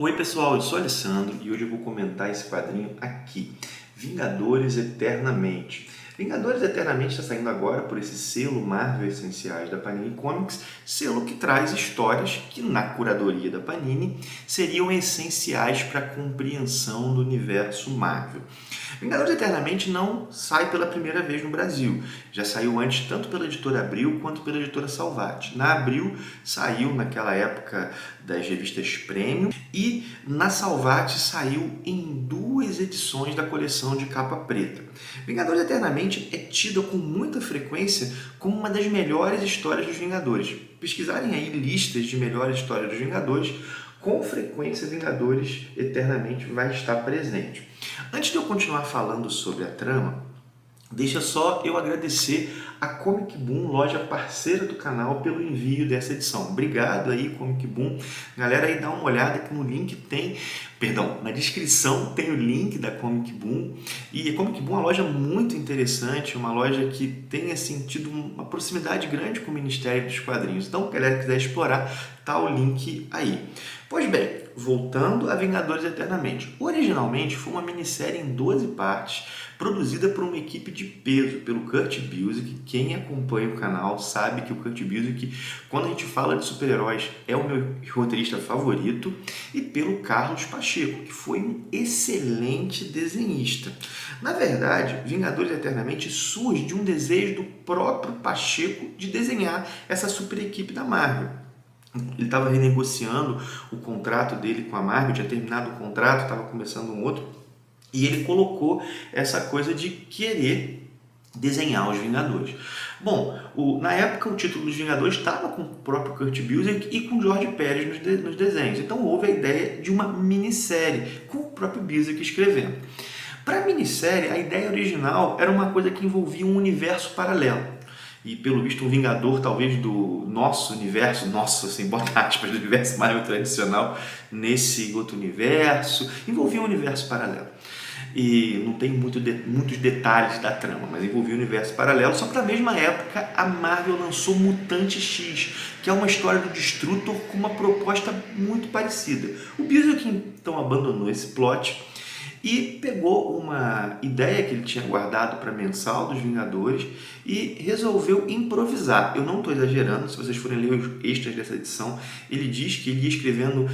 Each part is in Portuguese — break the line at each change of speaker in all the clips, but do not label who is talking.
Oi pessoal, eu sou o Alessandro e hoje eu vou comentar esse quadrinho aqui, Vingadores Eternamente. Vingadores Eternamente está saindo agora por esse selo Marvel Essenciais da Panini Comics, selo que traz histórias que na curadoria da Panini seriam essenciais para a compreensão do universo Marvel. Vingadores Eternamente não sai pela primeira vez no Brasil. Já saiu antes tanto pela editora Abril quanto pela editora Salvat. Na Abril saiu naquela época das revistas Premium e na Salvat saiu em duas edições da coleção de capa preta. Vingadores Eternamente é tida com muita frequência como uma das melhores histórias dos Vingadores. Pesquisarem aí listas de melhores histórias dos Vingadores, com frequência Vingadores Eternamente vai estar presente. Antes de eu continuar falando sobre a trama, deixa só eu agradecer a Comic Boom, loja parceira do canal, pelo envio dessa edição. Obrigado aí, Comic Boom. Galera, aí dá uma olhada que no link tem, na descrição tem o link da Comic Boom. E a Comic Boom é uma loja muito interessante, uma loja que tem assim, tido uma proximidade grande com o Ministério dos Quadrinhos. Então, se galera quiser explorar, tá o link aí. Pois bem, voltando a Vingadores Eternamente. Originalmente foi uma minissérie em 12 partes, produzida por uma equipe de peso, pelo Kurt Busiek. Quem acompanha o canal sabe que o Kurt Busiek, quando a gente fala de super-heróis, é o meu roteirista favorito, e pelo Carlos Pacheco, que foi um excelente desenhista. Na verdade, Vingadores Eternamente surge de um desejo do próprio Pacheco de desenhar essa super equipe da Marvel. Ele estava renegociando o contrato dele com a Marvel, tinha terminado o contrato, estava começando um outro, e ele colocou essa coisa de querer desenhar os Vingadores. Bom, na época o título dos Vingadores estava com o próprio Kurt Busiek e com George Pérez nos desenhos, então houve a ideia de uma minissérie com o próprio Busiek escrevendo. Para a minissérie, a ideia original era uma coisa que envolvia um universo paralelo. E pelo visto um Vingador talvez do nosso universo, nosso assim, bota aspas, do universo Marvel tradicional, nesse outro universo, envolvia um universo paralelo. E não tem muitos detalhes da trama, mas envolvia um universo paralelo. Só que na mesma época a Marvel lançou Mutante X, que é uma história do Destrutor com uma proposta muito parecida. O Busiek então abandonou esse plot e pegou uma ideia que ele tinha guardado para mensal dos Vingadores e resolveu improvisar. Eu não estou exagerando, se vocês forem ler os extras dessa edição, ele diz que ele ia escrevendo,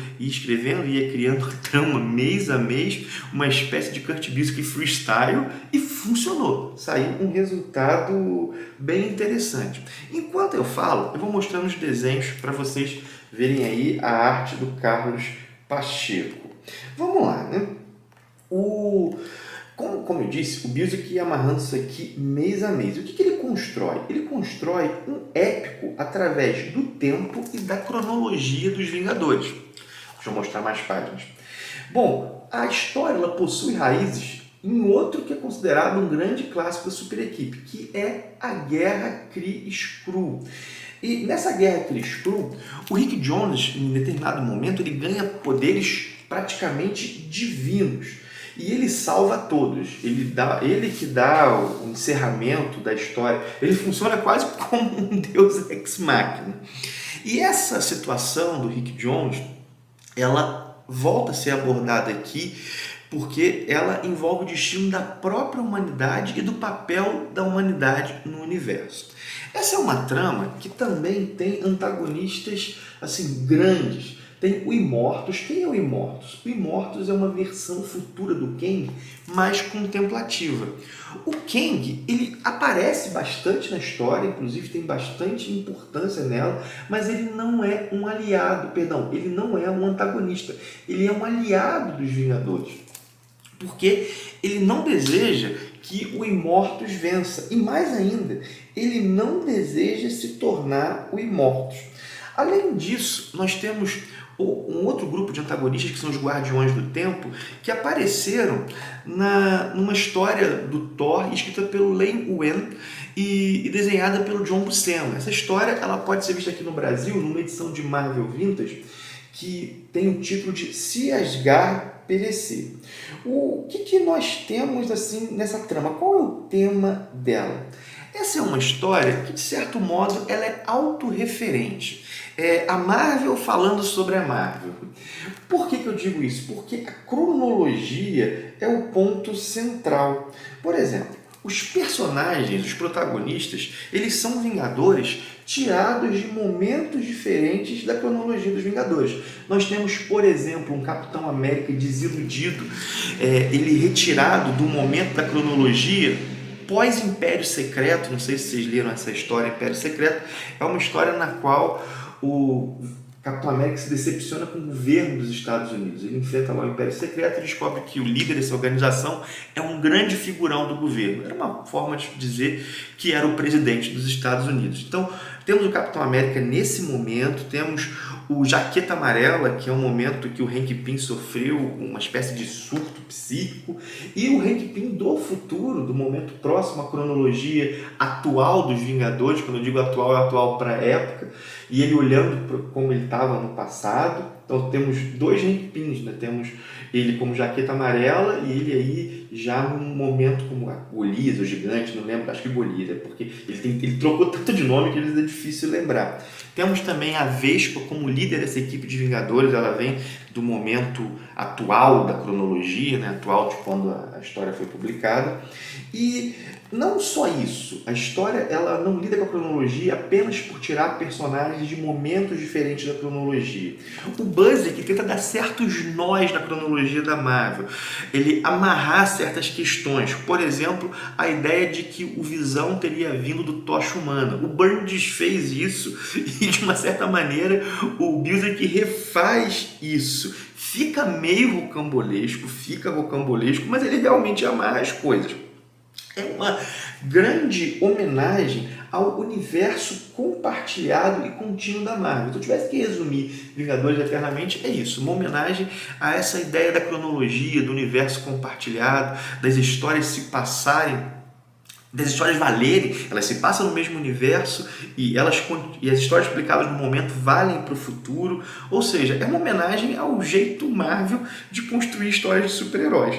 ia criando a trama mês a mês, uma espécie de Kurt Busiek freestyle, e funcionou. Saiu um resultado bem interessante. Enquanto eu falo, eu vou mostrando os desenhos para vocês verem aí a arte do Carlos Pacheco. Vamos lá, né? Como eu disse, o Busiek ia amarrando isso aqui mês a mês. O que ele constrói? Ele constrói um épico através do tempo e da cronologia dos Vingadores. Deixa eu mostrar mais páginas. Bom, a história ela possui raízes em outro que é considerado um grande clássico da super equipe, que é a Guerra Kree-Skrull. E nessa Guerra Kree-Skrull, o Rick Jones, em determinado momento, ele ganha poderes praticamente divinos. E ele salva todos, ele que dá o encerramento da história, ele funciona quase como um deus ex-machina. E essa situação do Rick Jones, ela volta a ser abordada aqui porque ela envolve o destino da própria humanidade e do papel da humanidade no universo. Essa é uma trama que também tem antagonistas assim grandes. Tem o Immortus. Quem é o Immortus? O Immortus é uma versão futura do Kang, mais contemplativa. O Kang, ele aparece bastante na história, inclusive tem bastante importância nela, mas ele não é um aliado, ele não é um antagonista, ele é um aliado dos Vingadores, porque ele não deseja que o Immortus vença, e mais ainda, ele não deseja se tornar o Immortus. Além disso, nós temos um outro grupo de antagonistas, que são os Guardiões do Tempo, que apareceram numa história do Thor, escrita pelo Len Wein e desenhada pelo John Buscema. Essa história ela pode ser vista aqui no Brasil, numa edição de Marvel Vintage, que tem o título de Se Asgard Perecer. O que nós temos assim nessa trama? Qual é o tema dela? Essa é uma história que, de certo modo, ela é autorreferente. A Marvel falando sobre a Marvel. Por que eu digo isso? Porque a cronologia é o ponto central. Por exemplo, os personagens, os protagonistas, eles são Vingadores tirados de momentos diferentes da cronologia dos Vingadores. Nós temos, por exemplo, um Capitão América desiludido, ele retirado do momento da cronologia pós-Império Secreto. Não sei se vocês leram essa história. Império Secreto é uma história na qual o Capitão América se decepciona com o governo dos Estados Unidos. Ele enfrenta lá o Império Secreto e descobre que o líder dessa organização é um grande figurão do governo. Era uma forma de dizer que era o presidente dos Estados Unidos. Então, temos o Capitão América nesse momento, temos o Jaqueta Amarela, que é um momento que o Hank Pym sofreu uma espécie de surto psíquico, e o Hank Pym do futuro, do momento próximo à cronologia atual dos Vingadores. Quando eu digo atual, é atual para a época, e ele olhando como ele estava no passado. Então temos dois Hank Pyms, né? Temos ele como Jaqueta Amarela e ele aí já num momento como Golias, o gigante, não lembro, acho que Golias, porque ele trocou tanto de nome que às vezes é difícil lembrar. Temos também a Vespa como líder dessa equipe de Vingadores. Ela vem do momento atual da cronologia, né? Atual de quando a história foi publicada. E não só isso, a história ela não lida com a cronologia apenas por tirar personagens de momentos diferentes da cronologia. O Buzz que tenta dar certos nós na cronologia da Marvel, ele amarrar certas questões. Por exemplo, a ideia de que o Visão teria vindo do Tocha Humana. O Byrne desfez isso e, de uma certa maneira, o Busiek refaz isso. Fica meio rocambolesco, mas ele realmente amarra as coisas. É uma grande homenagem ao universo compartilhado e contínuo da Marvel. Se eu tivesse que resumir Vingadores Eternamente, é isso, uma homenagem a essa ideia da cronologia, do universo compartilhado, das histórias se passarem, das histórias valerem. Elas se passam no mesmo universo e as histórias explicadas no momento valem para o futuro. Ou seja, é uma homenagem ao jeito Marvel de construir histórias de super-heróis.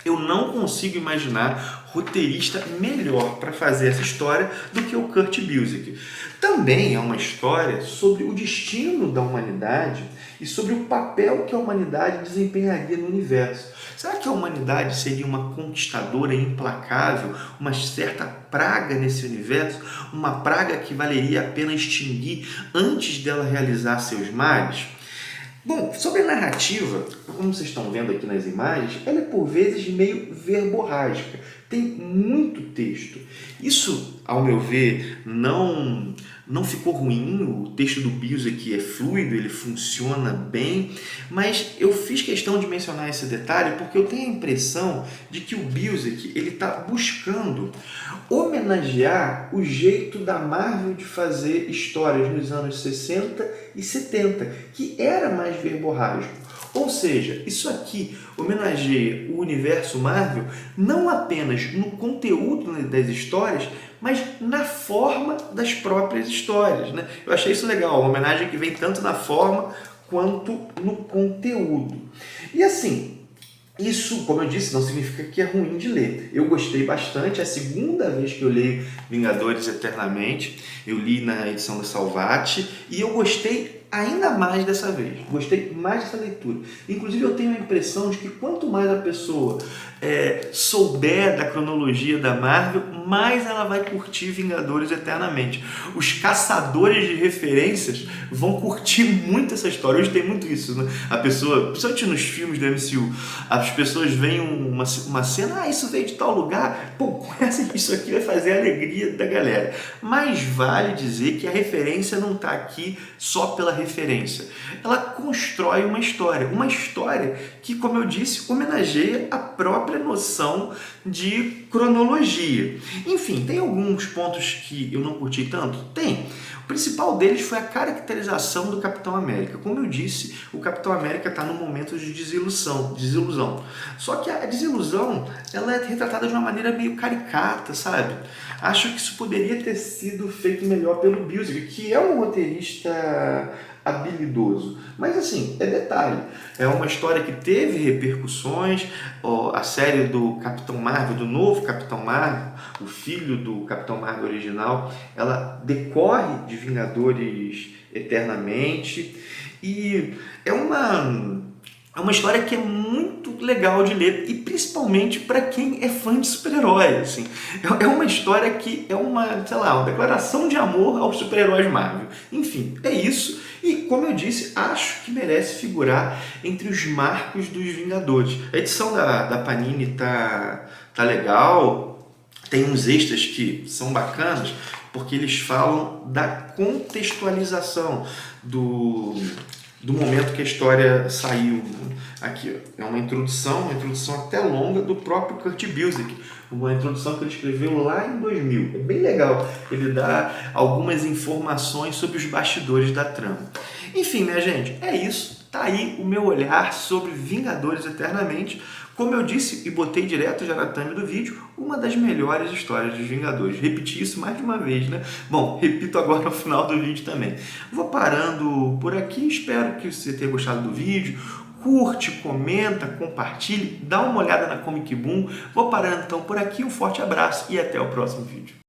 Eu não consigo imaginar roteirista melhor para fazer essa história do que o Kurt Busiek. Também é uma história sobre o destino da humanidade e sobre o papel que a humanidade desempenharia no universo. Será que a humanidade seria uma conquistadora implacável, uma certa praga nesse universo, uma praga que valeria a pena extinguir antes dela realizar seus males? Bom, sobre a narrativa, como vocês estão vendo aqui nas imagens, ela é por vezes meio verborrágica, tem muito texto. Isso, ao meu ver, não ficou ruim. O texto do Busiek é fluido, ele funciona bem, mas eu fiz questão de mencionar esse detalhe porque eu tenho a impressão de que o Busiek está buscando homenagear o jeito da Marvel de fazer histórias nos anos 60 e 70, que era mais verborrágico. Ou seja, isso aqui homenageia o universo Marvel não apenas no conteúdo das histórias, mas na forma das próprias histórias, né? Eu achei isso legal, uma homenagem que vem tanto na forma quanto no conteúdo. E assim, isso, como eu disse, não significa que é ruim de ler. Eu gostei bastante, é a segunda vez que eu leio Vingadores Eternamente. Eu li na edição da Salvati e eu gostei ainda mais dessa vez. Gostei mais dessa leitura. Inclusive, eu tenho a impressão de que quanto mais a pessoa souber da cronologia da Marvel, mais ela vai curtir Vingadores Eternamente. Os caçadores de referências vão curtir muito essa história. Hoje tem muito isso, né? A pessoa, principalmente nos filmes da MCU, as pessoas veem uma cena, isso veio de tal lugar, pô, isso aqui vai fazer a alegria da galera. Mas vale dizer que a referência não está aqui só pela referência. Ela constrói uma história que, como eu disse, homenageia a própria noção de cronologia. Enfim, tem alguns pontos que eu não curti tanto? Tem. O principal deles foi a caracterização do Capitão América. Como eu disse, o Capitão América está num momento de desilusão. Só que a desilusão ela é retratada de uma maneira meio caricata, sabe? Acho que isso poderia ter sido feito melhor pelo Busiek, que é um roteirista habilidoso. Mas assim, é detalhe. É uma história que teve repercussões. A série do Capitão Marvel, do novo Capitão Marvel, o filho do Capitão Marvel original, ela decorre de Vingadores eternamente. E é uma história que é muito legal de ler, e principalmente para quem é fã de super-herói, assim. É uma história que é uma, sei lá, uma declaração de amor aos super-heróis Marvel. Enfim, é isso. E, como eu disse, acho que merece figurar entre os marcos dos Vingadores. A edição da Panini tá legal, tem uns extras que são bacanas, porque eles falam da contextualização do momento que a história saiu. Aqui, ó, é uma introdução até longa do próprio Kurt Busiek, uma introdução que ele escreveu lá em 2000. É bem legal, ele dá algumas informações sobre os bastidores da trama. Enfim, né, gente? É isso. Tá aí o meu olhar sobre Vingadores Eternamente. Como eu disse e botei direto já na thumb do vídeo, uma das melhores histórias dos Vingadores. Repeti isso mais de uma vez, né? Bom, repito agora no final do vídeo também. Vou parando por aqui, espero que você tenha gostado do vídeo. Curte, comenta, compartilhe, dá uma olhada na Comic Boom. Vou parando então por aqui, um forte abraço e até o próximo vídeo.